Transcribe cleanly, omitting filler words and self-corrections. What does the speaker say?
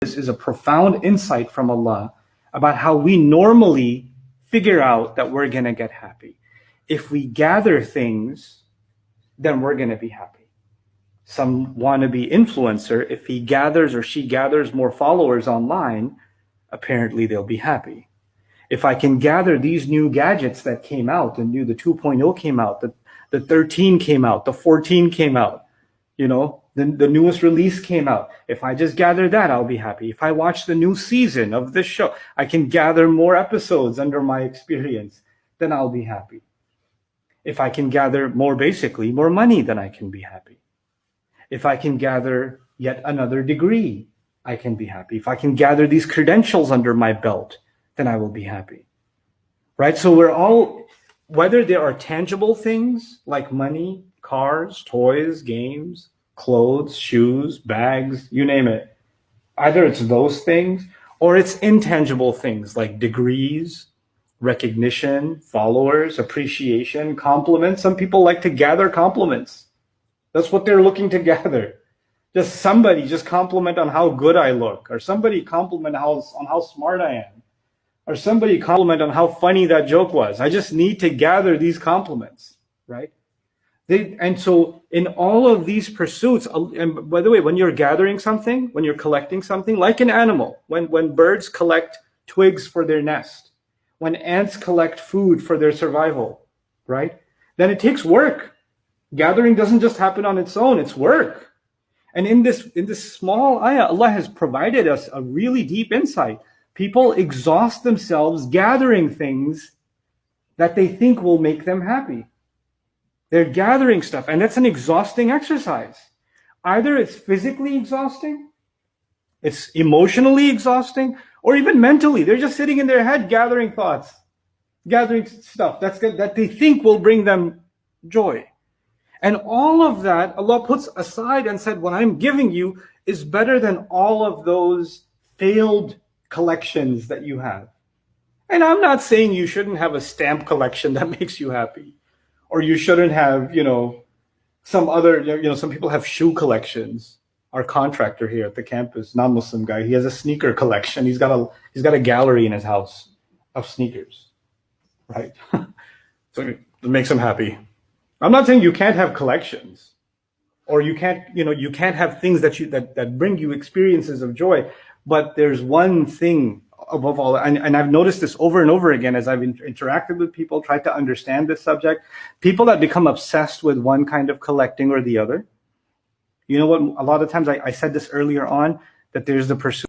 This is a profound insight from Allah about how we normally figure out that we're going to get happy. If we gather things, then we're going to be happy. Some wannabe influencer, if he gathers or she gathers more followers online, apparently they'll be happy. If I can gather these new gadgets that came out, the 2.0 came out, the 13 came out, the 14 came out, the newest release came out. If I just gather that, I'll be happy. If I watch the new season of this show, I can gather more episodes under my experience, then I'll be happy. If I can gather more money, then I can be happy. If I can gather yet another degree, I can be happy. If I can gather these credentials under my belt, then I will be happy. Right? So we're all, whether there are tangible things like money, cars, toys, games, clothes, shoes, bags, you name it. Either it's those things or it's intangible things like degrees, recognition, followers, appreciation, compliments. Some people like to gather compliments. That's what they're looking to gather. Just somebody just compliment on how good I look, or somebody compliment on how smart I am, or somebody compliment on how funny that joke was. I just need to gather these compliments, right? And so in all of these pursuits, and by the way, when you're gathering something, when you're collecting something, like an animal, when birds collect twigs for their nest, when ants collect food for their survival, right? Then it takes work. Gathering doesn't just happen on its own, it's work. And in this small ayah, Allah has provided us a really deep insight. People exhaust themselves gathering things that they think will make them happy. They're gathering stuff, and that's an exhausting exercise. Either it's physically exhausting, it's emotionally exhausting, or even mentally. They're just sitting in their head gathering thoughts, gathering stuff that they think will bring them joy. And all of that, Allah puts aside and said, what I'm giving you is better than all of those failed collections that you have. And I'm not saying you shouldn't have a stamp collection that makes you happy. Or you shouldn't have, some other, some people have shoe collections. Our contractor here at the campus, non-Muslim guy, he has a sneaker collection. He's got a gallery in his house of sneakers, right? So it makes him happy. I'm not saying you can't have collections, or you can't have things that bring you experiences of joy. But there's one thing above all, and I've noticed this over and over again as I've interacted with people, tried to understand this subject. People that become obsessed with one kind of collecting or the other. You know what? A lot of times I said this earlier on, that there's the pursuit